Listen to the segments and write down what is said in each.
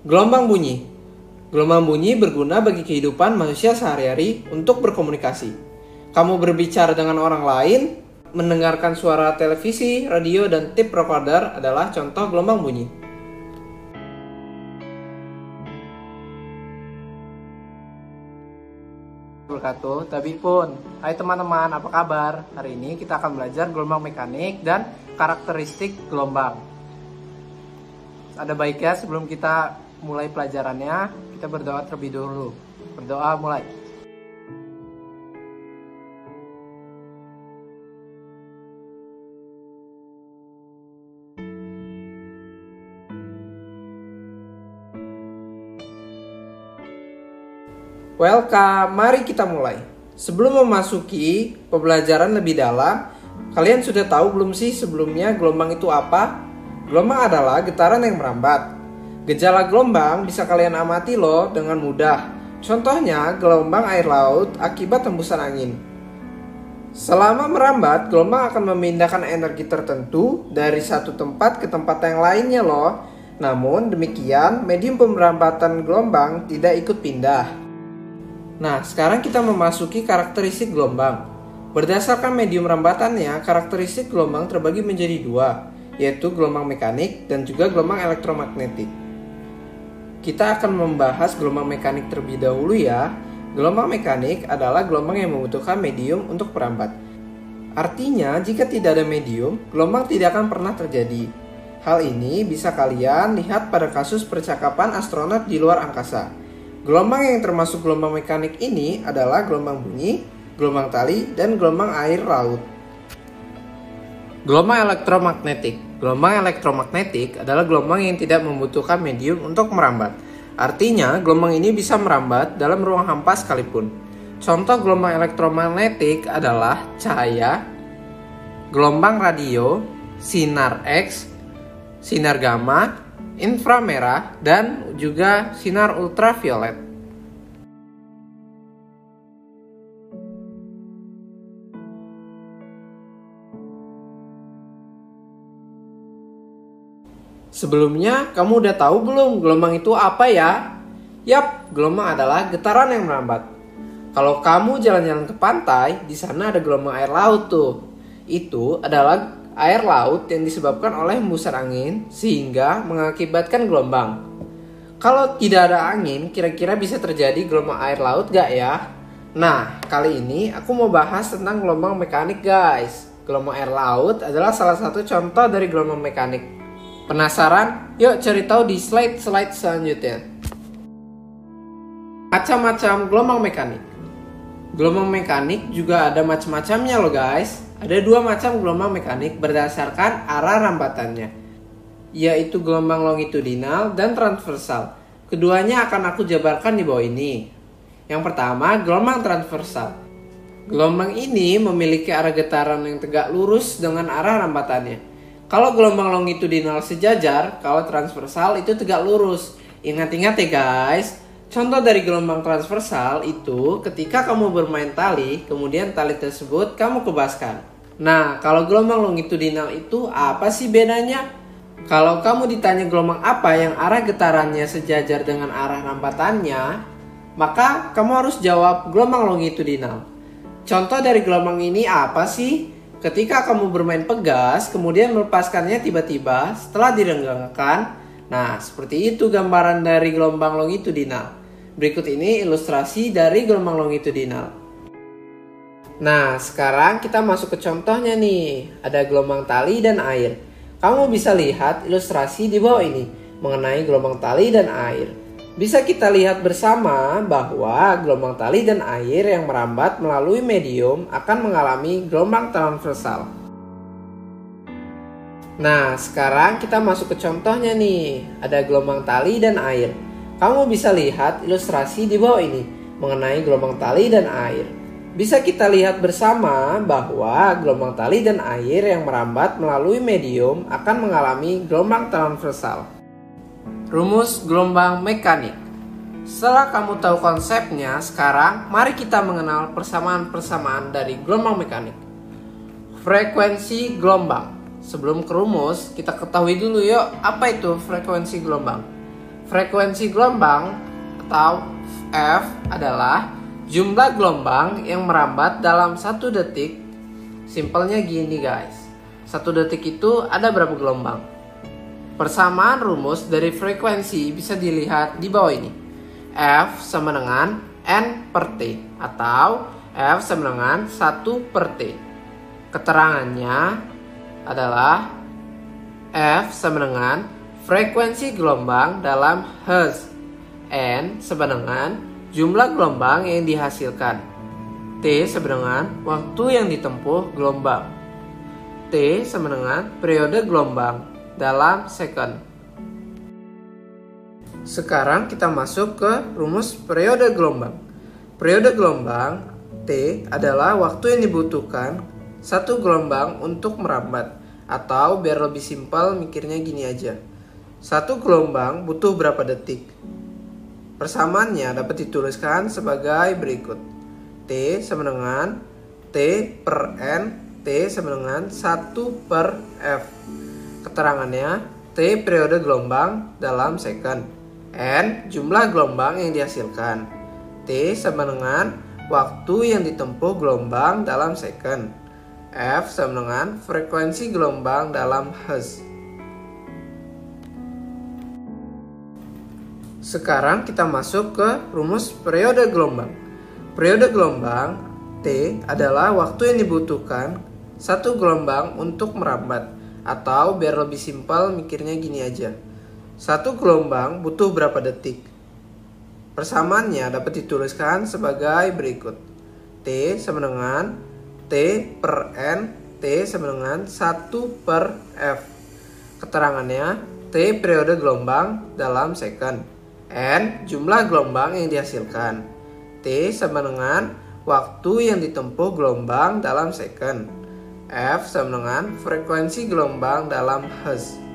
Gelombang bunyi. Gelombang bunyi berguna bagi kehidupan manusia sehari-hari untuk berkomunikasi. Kamu berbicara dengan orang lain, mendengarkan suara televisi, radio, dan tape recorder adalah contoh gelombang bunyi. Tapi pun, hai teman-teman, apa kabar? Hari ini kita akan belajar gelombang mekanik dan karakteristik gelombang. Ada baiknya sebelum kita mulai pelajarannya, kita berdoa terlebih dahulu. Berdoa mulai. Welcome, mari kita mulai. Sebelum memasuki pembelajaran lebih dalam, kalian sudah tahu belum sih sebelumnya gelombang itu apa? Gelombang adalah getaran yang merambat. Gejala gelombang bisa kalian amati loh dengan mudah. Contohnya gelombang air laut akibat hembusan angin. Selama merambat, gelombang akan memindahkan energi tertentu dari satu tempat ke tempat yang lainnya loh. Namun demikian, medium pemberambatan gelombang tidak ikut pindah. Nah, sekarang kita memasuki karakteristik gelombang. Berdasarkan medium rambatannya, karakteristik gelombang terbagi menjadi dua, yaitu gelombang mekanik dan juga gelombang elektromagnetik. Kita akan membahas gelombang mekanik terlebih dahulu ya. Gelombang mekanik adalah gelombang yang membutuhkan medium untuk merambat. Artinya, jika tidak ada medium, gelombang tidak akan pernah terjadi. Hal ini bisa kalian lihat pada kasus percakapan astronot di luar angkasa. Gelombang yang termasuk gelombang mekanik ini adalah gelombang bunyi, gelombang tali, dan gelombang air laut. Gelombang elektromagnetik. Gelombang elektromagnetik adalah gelombang yang tidak membutuhkan medium untuk merambat. Artinya, gelombang ini bisa merambat dalam ruang hampa sekalipun. Contoh gelombang elektromagnetik adalah cahaya, gelombang radio, sinar X, sinar gamma, inframerah, dan juga sinar ultraviolet. Sebelumnya, kamu udah tahu belum gelombang itu apa ya? Yap, gelombang adalah getaran yang merambat. Kalau kamu jalan-jalan ke pantai, di sana ada gelombang air laut tuh. Itu adalah air laut yang disebabkan oleh hembusan angin sehingga mengakibatkan gelombang. Kalau tidak ada angin, kira-kira bisa terjadi gelombang air laut gak ya? Nah, kali ini aku mau bahas tentang gelombang mekanik guys. Gelombang air laut adalah salah satu contoh dari gelombang mekanik. Penasaran? Yuk cari tahu di slide selanjutnya. Macam-macam gelombang mekanik. Gelombang mekanik juga ada macam-macamnya loh guys. Ada dua macam gelombang mekanik berdasarkan arah rambatannya, yaitu gelombang longitudinal dan transversal. Keduanya akan aku jabarkan di bawah ini. Yang pertama, gelombang transversal. Gelombang ini memiliki arah getaran yang tegak lurus dengan arah rambatannya. Kalau gelombang longitudinal sejajar, kalau transversal itu tegak lurus. Ingat-ingat ya guys. Contoh dari gelombang transversal itu ketika kamu bermain tali, kemudian tali tersebut kamu kebaskan. Nah, kalau gelombang longitudinal itu apa sih bedanya? Kalau kamu ditanya gelombang apa yang arah getarannya sejajar dengan arah rambatannya, maka kamu harus jawab gelombang longitudinal. Contoh dari gelombang ini apa sih? Ketika kamu bermain pegas, kemudian melepaskannya tiba-tiba setelah direnggangkan. Nah, seperti itu gambaran dari gelombang longitudinal. Berikut ini ilustrasi dari gelombang longitudinal. Nah, sekarang kita masuk ke contohnya nih. Ada gelombang tali dan air. Kamu bisa lihat ilustrasi di bawah ini mengenai gelombang tali dan air. Bisa kita lihat bersama bahwa gelombang tali dan air yang merambat melalui medium akan mengalami gelombang transversal. Nah, sekarang kita masuk ke contohnya nih. Ada gelombang tali dan air. Kamu bisa lihat ilustrasi di bawah ini mengenai gelombang tali dan air. Bisa kita lihat bersama bahwa gelombang tali dan air yang merambat melalui medium akan mengalami gelombang transversal. Rumus gelombang mekanik. Setelah kamu tahu konsepnya, sekarang mari kita mengenal persamaan-persamaan dari gelombang mekanik. Frekuensi gelombang. Sebelum ke rumus, kita ketahui dulu yuk apa itu frekuensi gelombang. Frekuensi gelombang atau F adalah jumlah gelombang yang merambat dalam 1 detik. Simpelnya gini guys, 1 detik itu ada berapa gelombang? Persamaan rumus dari frekuensi bisa dilihat di bawah ini. F sama dengan N per T atau F sama dengan 1 per T. Keterangannya adalah F sama dengan frekuensi gelombang dalam Hertz. N sama dengan jumlah gelombang yang dihasilkan. T sama dengan waktu yang ditempuh gelombang. T sama dengan periode gelombang dalam second. Sekarang kita masuk ke rumus periode gelombang. Periode gelombang T adalah waktu yang dibutuhkan 1 gelombang untuk merambat. Atau biar lebih simpel mikirnya gini aja. 1 gelombang butuh berapa detik? Persamaannya dapat dituliskan sebagai berikut. T sama dengan T per N, T sama dengan 1 per F. Keterangannya, T periode gelombang dalam second. N jumlah gelombang yang dihasilkan. T sama dengan waktu yang ditempuh gelombang dalam second. F sama dengan frekuensi gelombang dalam Hertz. Sekarang kita masuk ke rumus periode gelombang. Periode gelombang T adalah waktu yang dibutuhkan 1 gelombang untuk merambat. Atau biar lebih simpel mikirnya gini aja. 1 gelombang butuh berapa detik? Persamaannya dapat dituliskan sebagai berikut. T sama dengan T per N, T sama dengan 1 per F. Keterangannya, T periode gelombang dalam second. N jumlah gelombang yang dihasilkan. T sama dengan waktu yang ditempuh gelombang dalam second. F sama dengan frekuensi gelombang dalam Hertz.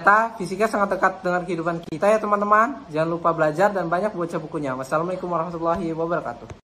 Ternyata fisika sangat dekat dengan kehidupan kita ya teman-teman. Jangan lupa belajar dan banyak baca bukunya. Wassalamualaikum warahmatullahi wabarakatuh.